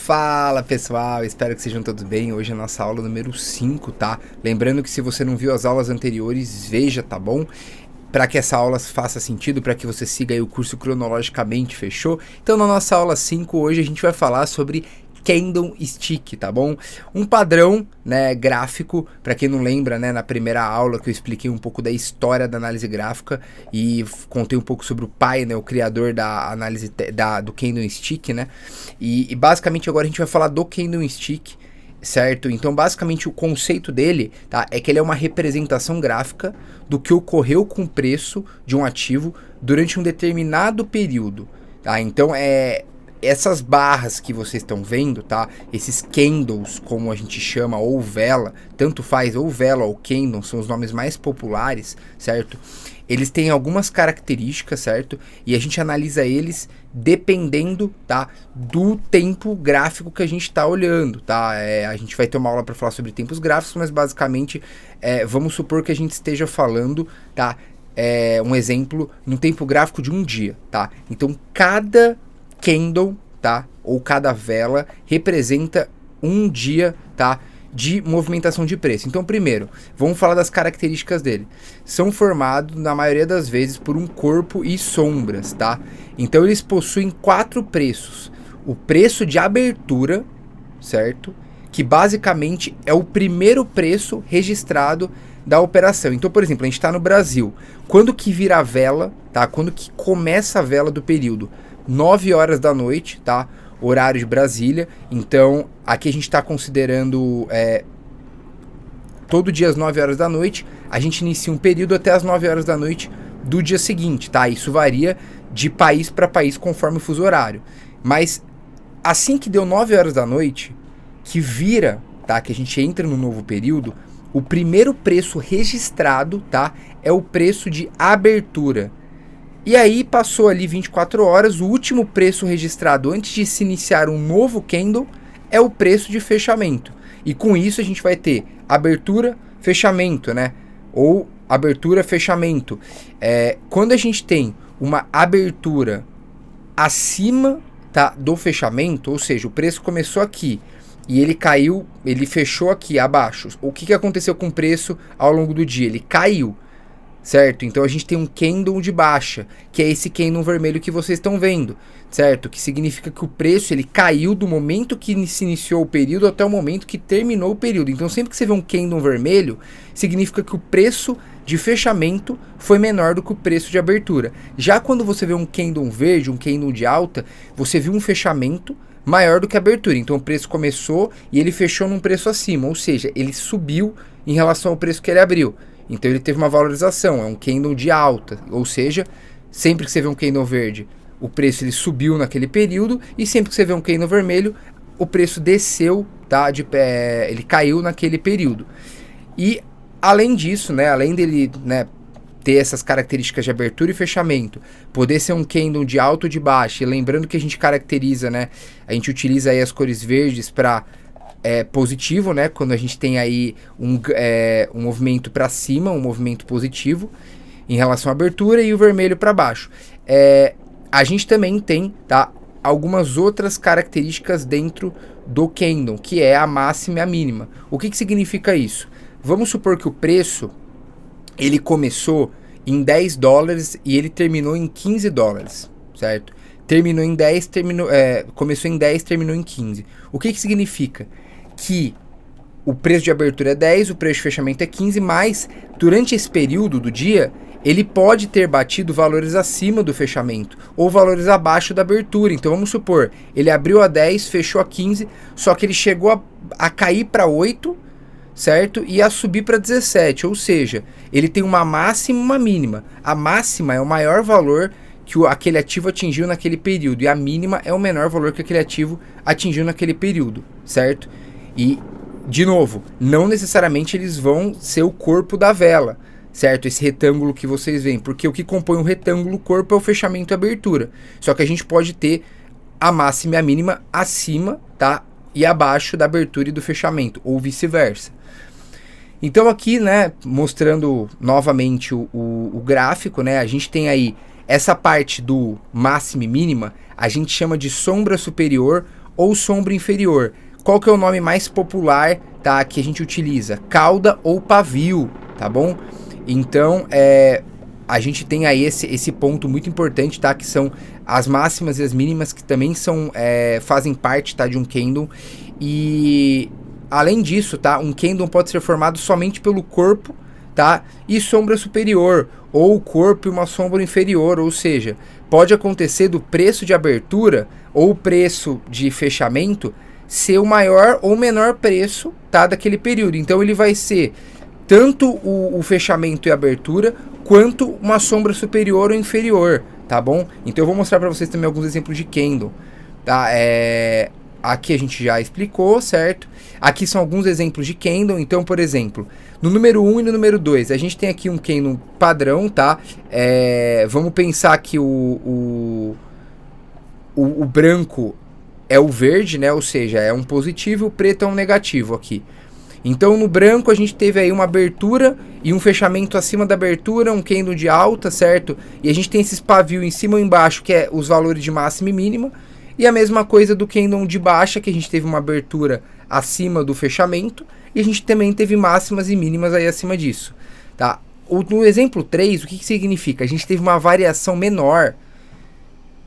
Fala pessoal, espero que sejam todos bem. Hoje é a nossa aula número 5, tá? Lembrando que se você não viu as aulas anteriores, veja, tá bom? Para que essa aula faça sentido, para que você siga aí o curso cronologicamente, fechou? Então na nossa aula 5 hoje a gente vai falar sobre Candlestick, tá bom? Um padrão, né, gráfico, para quem não lembra, né, na primeira aula que eu expliquei um pouco da história da análise gráfica e contei um pouco sobre o pai, né, o criador da análise do Candlestick, né? E basicamente agora a gente vai falar do Candlestick, certo? Então basicamente o conceito dele, tá, é que ele é uma representação gráfica do que ocorreu com o preço de um ativo durante um determinado período, tá? Então essas barras que vocês estão vendo, tá? Esses candles, como a gente chama, ou vela, tanto faz, ou vela ou candle, são os nomes mais populares, certo? Eles têm algumas características, certo? E a gente analisa eles dependendo, tá, do tempo gráfico que a gente está olhando, tá? A gente vai ter uma aula para falar sobre tempos gráficos, mas basicamente vamos supor que a gente esteja falando, tá? Um exemplo no tempo gráfico de um dia, tá? Então cada candle, tá, ou cada vela representa um dia, tá, de movimentação de preço. Então primeiro, vamos falar das características dele. São formados na maioria das vezes por um corpo e sombras, tá? Então eles possuem 4 preços. O preço de abertura, certo? Que basicamente é o primeiro preço registrado da operação. Então, por exemplo, a gente está no Brasil. Quando que vira a vela, tá? Quando que começa a vela do período? 9 horas da noite, tá? Horário de Brasília. Então, aqui a gente está considerando todo dia às 9 horas da noite. A gente inicia um período até às 9 horas da noite do dia seguinte, tá? Isso varia de país para país conforme o fuso horário. Mas assim que deu 9 horas da noite, que vira, tá? Que a gente entra no novo período, o primeiro preço registrado, tá? É o preço de abertura. E aí passou ali 24 horas, o último preço registrado antes de se iniciar um novo candle é o preço de fechamento. E com isso a gente vai ter abertura, fechamento, né? Ou abertura, fechamento. Quando a gente tem uma abertura acima, tá, do fechamento, ou seja, o preço começou aqui e ele caiu, ele fechou aqui abaixo. O que aconteceu com o preço ao longo do dia? Ele caiu. Certo? Então a gente tem um candle de baixa, que é esse candle vermelho que vocês estão vendo, certo? Que significa que o preço ele caiu do momento que se iniciou o período até o momento que terminou o período. Então sempre que você vê um candle vermelho, significa que o preço de fechamento foi menor do que o preço de abertura. Já quando você vê um candle verde, um candle de alta, você viu um fechamento maior do que a abertura. Então o preço começou e ele fechou num preço acima, ou seja, ele subiu em relação ao preço que ele abriu. Então ele teve uma valorização, é um candle de alta, ou seja, sempre que você vê um candle verde, o preço ele subiu naquele período, e sempre que você vê um candle vermelho, o preço desceu, tá? Ele caiu naquele período. E além disso, né, além dele, né, ter essas características de abertura e fechamento, poder ser um candle de alta ou de baixa, e lembrando que a gente caracteriza, né, a gente utiliza aí as cores verdes para positivo, né? Quando a gente tem aí um movimento para cima, um movimento positivo em relação à abertura, e o vermelho para baixo. A gente também tem, tá, algumas outras características dentro do candle, que é a máxima e a mínima. O que significa isso? Vamos supor que o preço ele começou em $10 e ele terminou em $15, certo? Terminou em 10, começou em 10, terminou em 15. O que significa? Que o preço de abertura é 10, o preço de fechamento é 15, mas durante esse período do dia, ele pode ter batido valores acima do fechamento ou valores abaixo da abertura. Então vamos supor, ele abriu a 10, fechou a 15, só que ele chegou a cair para 8, certo? E a subir para 17, ou seja, ele tem uma máxima e uma mínima. A máxima é o maior valor que aquele ativo atingiu naquele período, e a mínima é o menor valor que aquele ativo atingiu naquele período, certo? E, de novo, não necessariamente eles vão ser o corpo da vela, certo? Esse retângulo que vocês veem, porque o que compõe o retângulo, o corpo, é o fechamento e a abertura. Só que a gente pode ter a máxima e a mínima acima, tá? E abaixo da abertura e do fechamento, ou vice-versa. Então aqui, né, mostrando novamente o gráfico, né, a gente tem aí essa parte do máxima e mínima, a gente chama de sombra superior ou sombra inferior. Qual que é o nome mais popular, tá, que a gente utiliza? Cauda ou pavio, tá bom? Então, a gente tem aí esse ponto muito importante, tá? Que são as máximas e as mínimas, que também fazem parte, tá, de um Kendon. E, além disso, tá, um Kendon pode ser formado somente pelo corpo, tá, e sombra superior, ou o corpo e uma sombra inferior, ou seja, pode acontecer do preço de abertura ou preço de fechamento ser o maior ou menor preço, tá, daquele período. Então ele vai ser tanto o fechamento e abertura, quanto uma sombra superior ou inferior, tá bom? Então eu vou mostrar para vocês também alguns exemplos de Kendon, tá? Aqui a gente já explicou, certo? Aqui são alguns exemplos de Kendon. Então, por exemplo, no número 1 e no número 2, a gente tem aqui um Kendon padrão, tá? Vamos pensar que o branco é o verde, né? Ou seja, é um positivo e o preto é um negativo aqui. Então, no branco, a gente teve aí uma abertura e um fechamento acima da abertura, um Kendon de alta, certo? E a gente tem esses pavios em cima e embaixo, que é os valores de máxima e mínima. E a mesma coisa do Kendon de baixa, que a gente teve uma abertura acima do fechamento. E a gente também teve máximas e mínimas aí acima disso, tá? No exemplo 3, o que significa? A gente teve uma variação menor,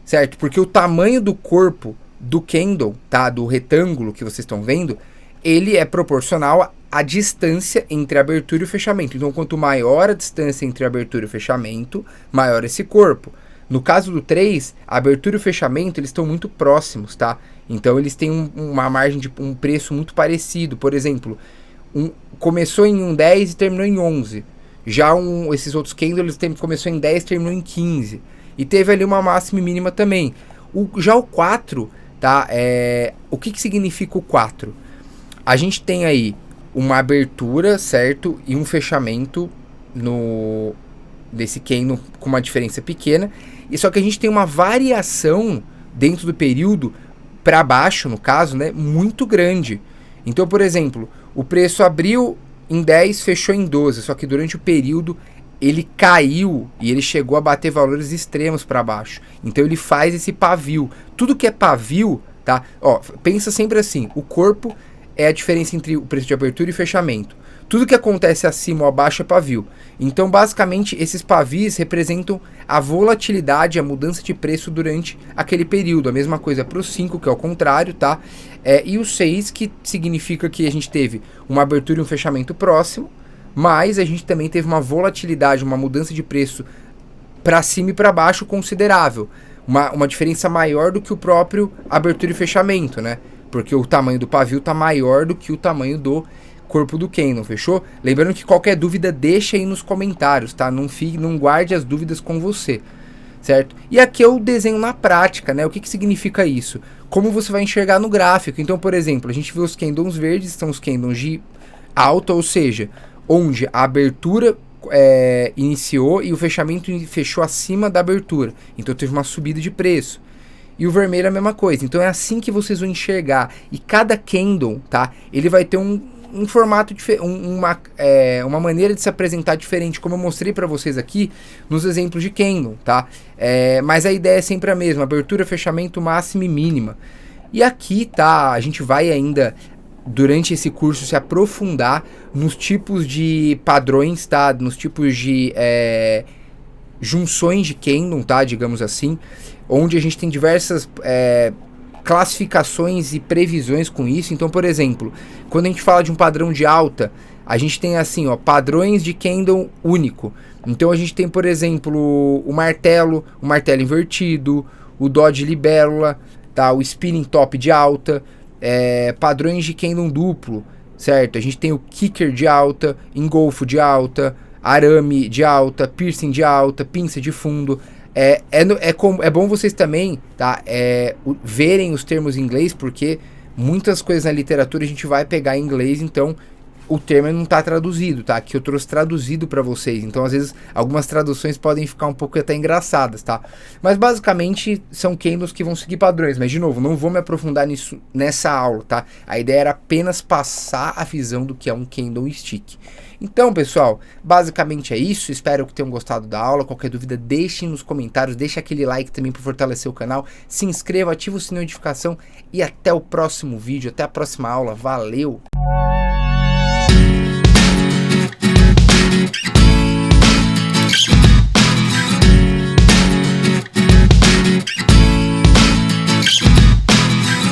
certo? Porque o tamanho do corpo do Kendon, tá? Do retângulo que vocês estão vendo, ele é proporcional à distância entre a abertura e o fechamento. Então, quanto maior a distância entre a abertura e o fechamento, maior esse corpo. No caso do 3, a abertura e o fechamento, eles estão muito próximos, tá? Então, eles têm uma margem de um preço muito parecido. Por exemplo, começou em 1,10 e terminou em 11. Já esses outros Kendon, começou em 10 e terminou em 15. E teve ali uma máxima e mínima também. Já o 4, tá? O que significa o 4? A gente tem aí uma abertura, certo? E um fechamento desse Kendon com uma diferença pequena. E só que a gente tem uma variação dentro do período, para baixo no caso, né? Muito grande. Então, por exemplo, o preço abriu em 10, fechou em 12. Só que durante o período ele caiu e ele chegou a bater valores extremos para baixo. Então ele faz esse pavio. Tudo que é pavio, tá? Ó, pensa sempre assim, o corpo é a diferença entre o preço de abertura e fechamento. Tudo que acontece acima ou abaixo é pavio. Então, basicamente, esses pavios representam a volatilidade, a mudança de preço durante aquele período. A mesma coisa para o 5, que é o contrário, tá? E o 6, que significa que a gente teve uma abertura e um fechamento próximo, mas a gente também teve uma volatilidade, uma mudança de preço para cima e para baixo considerável. Uma diferença maior do que o próprio abertura e fechamento, né? Porque o tamanho do pavio está maior do que o tamanho do corpo do Kendon, fechou? Lembrando que qualquer dúvida deixa aí nos comentários, tá? Não guarde as dúvidas com você, certo? E aqui é o desenho na prática, né? O que significa isso? Como você vai enxergar no gráfico. Então, por exemplo, a gente vê os Kendons verdes, são os Kendons de alta, ou seja, onde a abertura iniciou e o fechamento fechou acima da abertura. Então teve uma subida de preço. E o vermelho é a mesma coisa. Então é assim que vocês vão enxergar. E cada Kendon, tá? Ele vai ter um formato diferente, uma maneira de se apresentar diferente, como eu mostrei para vocês aqui nos exemplos de Kendon, tá? Mas a ideia é sempre a mesma: abertura, fechamento, máxima e mínima. E aqui, tá? A gente vai ainda, durante esse curso, se aprofundar nos tipos de padrões, tá? Nos tipos de junções de Kendon, tá? Digamos assim, onde a gente tem diversas classificações e previsões com isso. Então, por exemplo, quando a gente fala de um padrão de alta, a gente tem assim, ó, padrões de Kendon único. Então a gente tem, por exemplo, o martelo invertido, o dó de libélula, tá? O spinning top de alta, padrões de Kendon duplo, certo? A gente tem o kicker de alta, engolfo de alta, arame de alta, piercing de alta, pinça de fundo. É bom vocês também, tá, verem os termos em inglês, porque muitas coisas na literatura a gente vai pegar em inglês. Então o termo não está traduzido, tá? Que eu trouxe traduzido para vocês. Então, às vezes, algumas traduções podem ficar um pouco até engraçadas, tá? Mas, basicamente, são candles que vão seguir padrões. Mas, de novo, não vou me aprofundar nisso nessa aula, tá? A ideia era apenas passar a visão do que é um candlestick. Então, pessoal, basicamente é isso. Espero que tenham gostado da aula. Qualquer dúvida, deixem nos comentários. Deixa aquele like também para fortalecer o canal. Se inscreva, ativa o sininho de notificação. E até o próximo vídeo, até a próxima aula. Valeu!